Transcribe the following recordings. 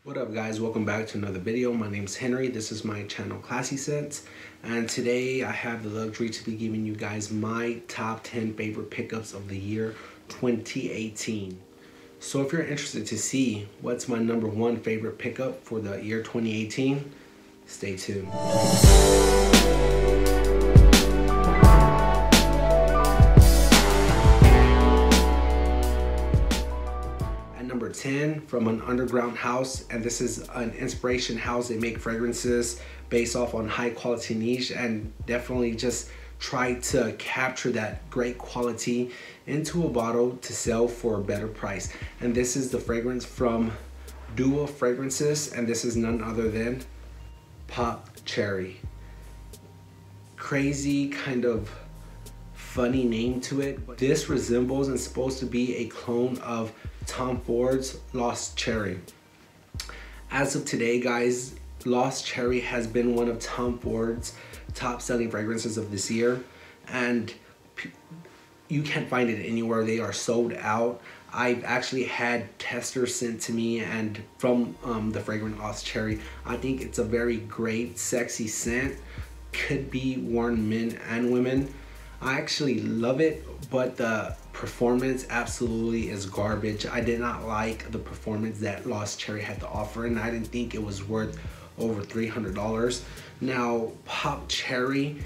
What up guys, welcome back to another video. My name's Henry, this is my channel Classy Scents, and today I have the luxury to be giving you guys my top 10 favorite pickups of the year 2018. So if you're interested to see what's my number one favorite pickup for the year 2018, stay tuned. Number 10 from an underground house, and this is an inspiration house. They make fragrances based off on high quality niche and definitely just try to capture that great quality into a bottle to sell for a better price. And this is the fragrance from Dior Fragrances, and this is none other than Pop Cherry. Crazy kind of funny name to it, but this resembles and is supposed to be a clone of Tom Ford's Lost Cherry. As of today guys, Lost Cherry has been one of Tom Ford's top selling fragrances of this year, and you can't find it anywhere. They are sold out. I've actually had testers sent to me and from the fragrant Lost Cherry. I think it's a very great sexy scent, could be worn men and women. I actually love it, but the performance absolutely is garbage. I did not like the performance that Lost Cherry had to offer, and I didn't think it was worth over $300. Now, Pop Cherry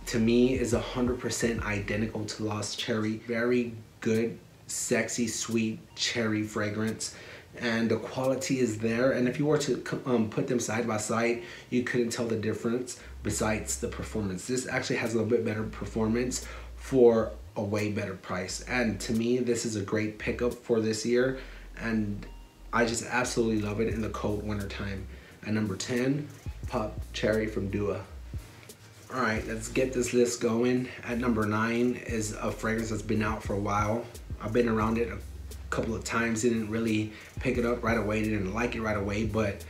to me is 100% identical to Lost Cherry. Very good, sexy, sweet cherry fragrance, and the quality is there. And if you were to put them side by side, you couldn't tell the difference besides the performance. This actually has a little bit better performance for a way better price, and to me this is a great pickup for this year, and I just absolutely love it in the cold winter time. At number 10, Pop Cherry from Dior. Alright, let's get this list going. At number 9 is a fragrance that's been out for a while. I've been around it a couple of times, didn't really pick it up right away, didn't like it right away, but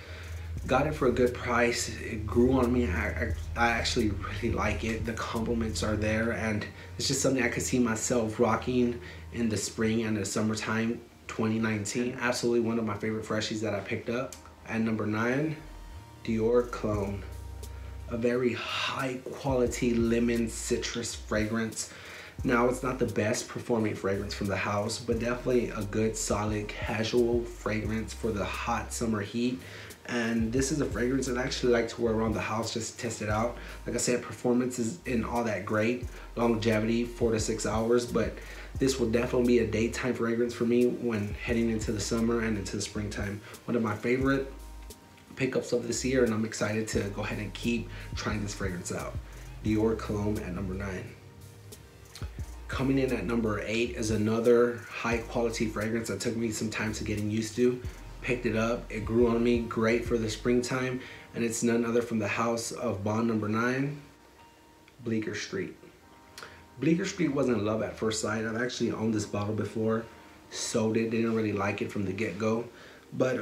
got it for a good price. It grew on me. I actually really like it. The compliments are there, and it's just something I could see myself rocking in the spring and the summertime 2019. Absolutely one of my favorite freshies that I picked up. At number 9, Dior Cologne. A very high quality lemon citrus fragrance. Now, it's not the best performing fragrance from the house, but definitely a good solid casual fragrance for the hot summer heat. And this is a fragrance that I actually like to wear around the house just to test it out. Like I said, performance isn't all that great. Longevity, 4 to 6 hours, but this will definitely be a daytime fragrance for me when heading into the summer and into the springtime. One of my favorite pickups of this year, and I'm excited to go ahead and keep trying this fragrance out. Dior Cologne at number 9. Coming in at number 8 is another high quality fragrance that took me some time to getting used to. Picked it up, it grew on me, great for the springtime, and it's none other from the house of Bond9 Bleekerst. Bleekerst wasn't love at first sight. I've actually owned this bottle before, sold it, didn't really like it from the get-go, but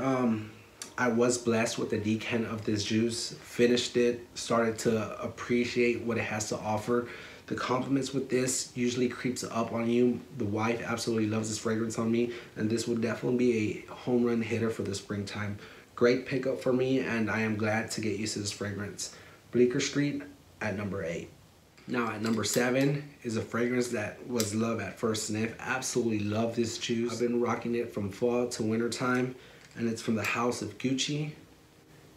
I was blessed with the decant of this juice, finished it, started to appreciate what it has to offer. The compliments with this usually creeps up on you. The wife absolutely loves this fragrance on me, and this will definitely be a home run hitter for the springtime. Great pickup for me, and I am glad to get used to this fragrance. Bleekerst at number 8. Now at number 7 is a fragrance that was love at first sniff. Absolutely love this juice. I've been rocking it from fall to winter time, and it's from the house of Gucci,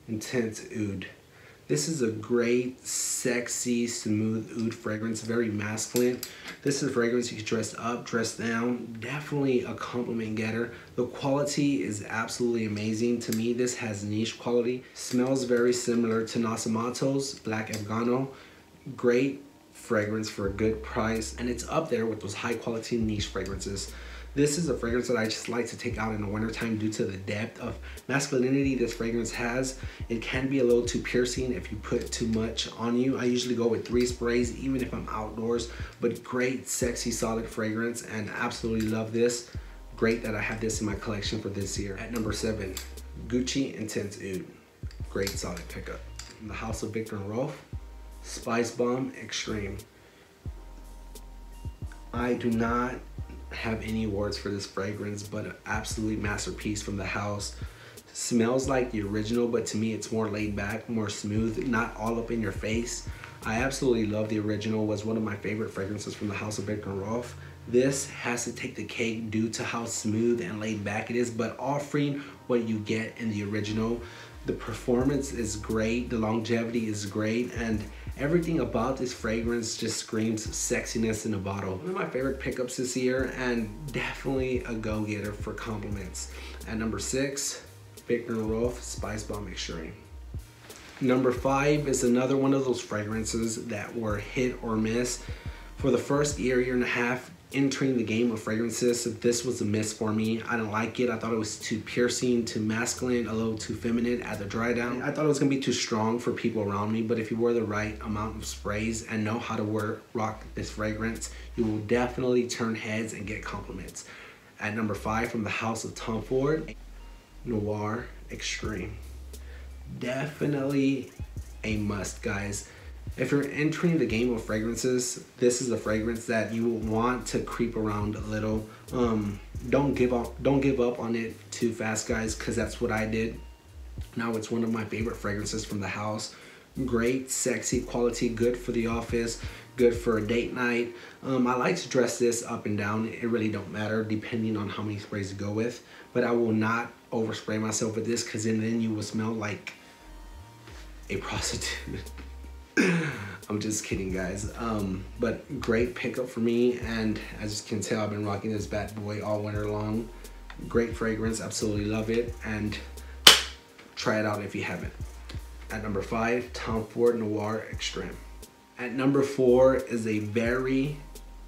Intense Oud. This is a great, sexy, smooth oud fragrance, very masculine. This is a fragrance you can dress up, dress down, definitely a compliment getter. The quality is absolutely amazing. To me, this has niche quality. Smells very similar to Nasamato's Black Afgano. Great fragrance for a good price, and it's up there with those high quality niche fragrances. This is a fragrance that I just like to take out in the wintertime due to the depth of masculinity this fragrance has. It can be a little too piercing if you put too much on you. I usually go with 3 sprays even if I'm outdoors, but great, sexy, solid fragrance, and absolutely love this. Great that I have this in my collection for this year. At number 7, Gucci Intense Oud. Great, solid pickup. From the house of Viktor & Rolf, Spicebomb Extreme. I do not have any words for this fragrance, but an absolute masterpiece from the house. smells like the original, but to me it's more laid back, more smooth, not all up in your face. I absolutely love the original. Was one of my favorite fragrances from the House of Byredo. This has to take the cake due to how smooth and laid back it is, but offering what you get in the original. The performance is great, the longevity is great, and everything about this fragrance just screams sexiness in a bottle. One of my favorite pickups this year, and definitely a go-getter for compliments. At number 6, V&R Spicebomb Extreme. Number 5 is another one of those fragrances that were hit or miss. For the first year and a half entering the game of fragrances, this was a miss for me. I didn't like it. I thought it was too piercing, too masculine, a little too feminine at the dry down. I thought it was gonna be too strong for people around me, but if you wear the right amount of sprays and know how to rock this fragrance, you will definitely turn heads and get compliments. At number 5, from the House of Tom Ford, Noir Extreme. Definitely a must, guys. If you're entering the game of fragrances, this is a fragrance that you will want to creep around a little. Don't give up on it too fast, guys, because that's what I did. Now it's one of my favorite fragrances from the house. Great, sexy quality, good for the office, good for a date night. I like to dress this up and down. It really don't matter depending on how many sprays to go with, but I will not overspray myself with this, because then you will smell like a prostitute. I'm just kidding, guys. But great pickup for me, and as you can tell, I've been rocking this bad boy all winter long. Great fragrance, absolutely love it, and try it out if you haven't. At number 5, Tom Ford Noir Extreme. At number 4 is a very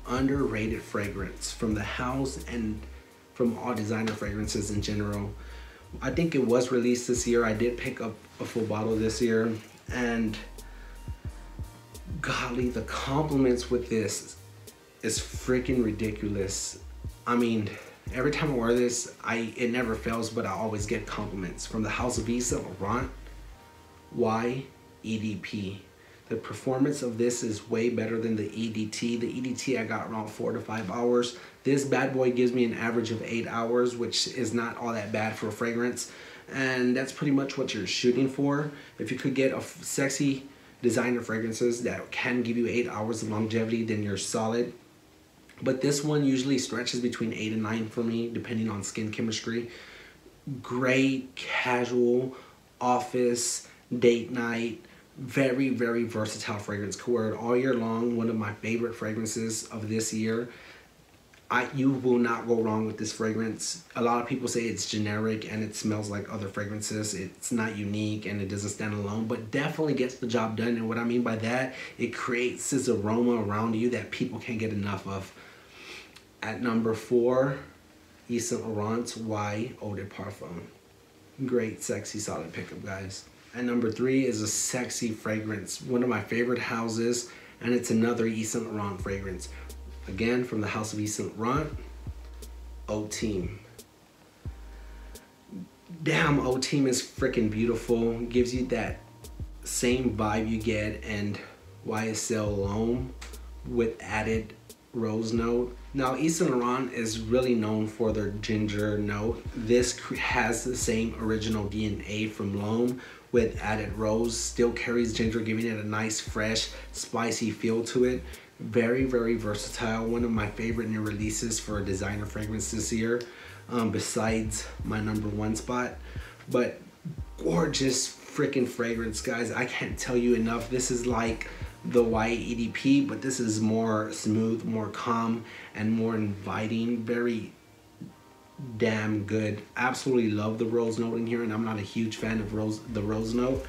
underrated fragrance from the house and from all designer fragrances in general. I think it was released this year. I did pick up a full bottle this year, and golly, the compliments with this is freaking ridiculous. I mean, every time I wear this, it never fails, but I always get compliments. From the House of YSL L'homme Ultime. The performance of this is way better than the EDT. The EDT I got around 4 to 5 hours. This bad boy gives me an average of 8 hours, which is not all that bad for a fragrance. And that's pretty much what you're shooting for. If you could get a sexy designer fragrances that can give you 8 hours of longevity, then you're solid. But this one usually stretches between 8 and 9 for me, depending on skin chemistry. Great casual office date night, very, very versatile fragrance. Could wear it all year long. One of my favorite fragrances of this year. You will not go wrong with this fragrance. A lot of people say it's generic and it smells like other fragrances. It's not unique and it doesn't stand alone, but definitely gets the job done. And what I mean by that, it creates this aroma around you that people can't get enough of. At number 4, Yves Saint Laurent's Y Eau de Parfum. Great, sexy, solid pickup, guys. At number 3 is a sexy fragrance. One of my favorite houses, and it's another Yves Saint Laurent fragrance. Again, from the House of Yves Saint Laurent, Ultime. Damn, Ultime is freaking beautiful. Gives you that same vibe you get in YSL L'homme with added rose note. Now, Yves Saint Laurent is really known for their ginger note. This has the same original DNA from L'homme with added rose. Still carries ginger, giving it a nice, fresh, spicy feel to it. Very, very versatile. One of my favorite new releases for a designer fragrance this year, besides my number 1 spot. But gorgeous freaking fragrance, guys. I can't tell you enough. This is like the YEDP, but this is more smooth, more calm, and more inviting. Very damn good. Absolutely love the rose note in here, and I'm not a huge fan of the rose note,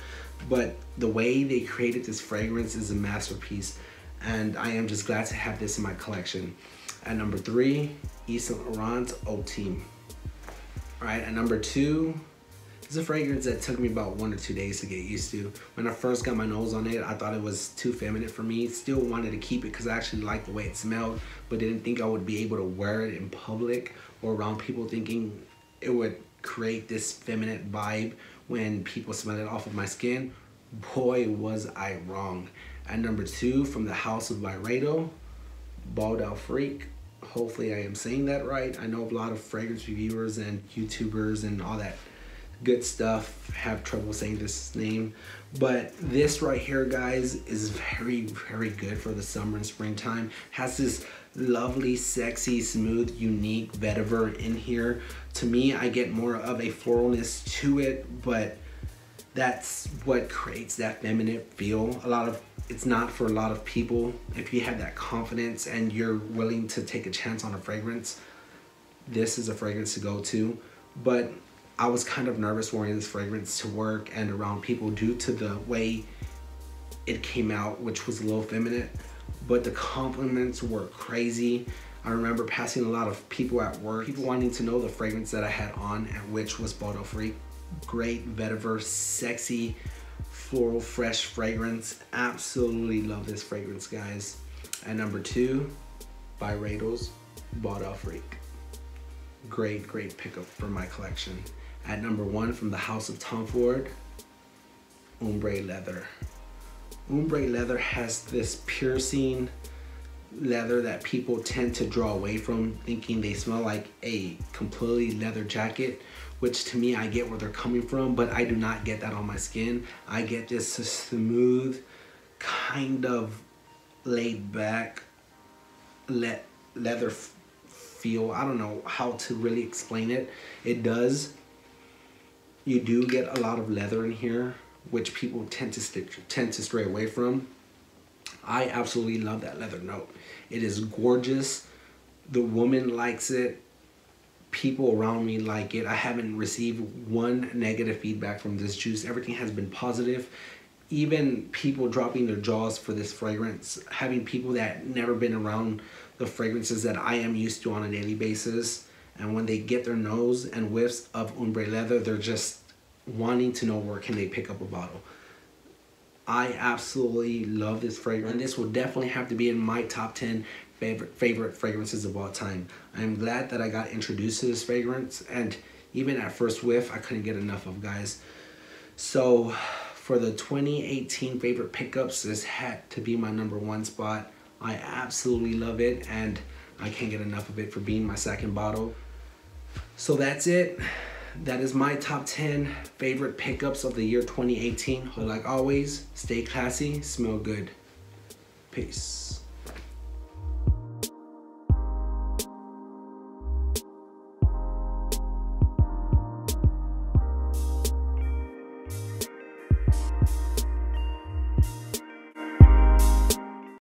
but the way they created this fragrance is a masterpiece, and I am just glad to have this in my collection. At number 3, Yves Saint Laurent's Ultime. Alright, at number 2, it's a fragrance that took me about 1 or 2 days to get used to. When I first got my nose on it, I thought it was too feminine for me. Still wanted to keep it because I actually liked the way it smelled, but didn't think I would be able to wear it in public or around people, thinking it would create this feminine vibe when people smell it off of my skin. Boy, was I wrong. At number 2, from the House of Byredo Bal'Daf. Hopefully I am saying that right. I know a lot of fragrance reviewers and YouTubers and all that Good Stuff. Have trouble saying this name, but this right here, guys, is very, very good for the summer and springtime. Has this lovely, sexy, smooth, unique vetiver in here. To me, I get more of a floralness to it, but that's what creates that feminine feel. It's not for a lot of people. If you have that confidence and you're willing to take a chance on a fragrance, this is a fragrance to go to. But I was kind of nervous wearing this fragrance to work and around people due to the way it came out, which was a little feminine, but the compliments were crazy. I remember passing a lot of people at work, people wanting to know the fragrance that I had on, and which was Bal'Daf. Great vetiver, sexy, floral, fresh fragrance. Absolutely love this fragrance, guys. At number 2, Byredo's Bal'Daf. Great, great pickup for my collection. At number 1, from the House of Tom Ford, Ombré Leather. Ombré Leather has this piercing leather that people tend to draw away from, thinking they smell like a completely leather jacket, which to me, I get where they're coming from, but I do not get that on my skin. I get this smooth, kind of laid back leather feel. I don't know how to really explain it. It does. You do get a lot of leather in here, which people tend to stray away from. I absolutely love that leather note. It is gorgeous. The woman likes it. People around me like it. I haven't received one negative feedback from this juice. Everything has been positive. Even people dropping their jaws for this fragrance. Having people that never been around the fragrances that I am used to on a daily basis. And when they get their nose and whiffs of Ombré Leather, they're just wanting to know where can they pick up a bottle. I absolutely love this fragrance, and this will definitely have to be in my top 10 favorite fragrances of all time. I'm glad that I got introduced to this fragrance, and even at first whiff, I couldn't get enough of, guys. So for the 2018 favorite pickups, this had to be my number 1 spot. I absolutely love it, and I can't get enough of it for being my second bottle. So that's it. That is my top 10 favorite pickups of the year 2018. But like always, stay classy, smell good. Peace.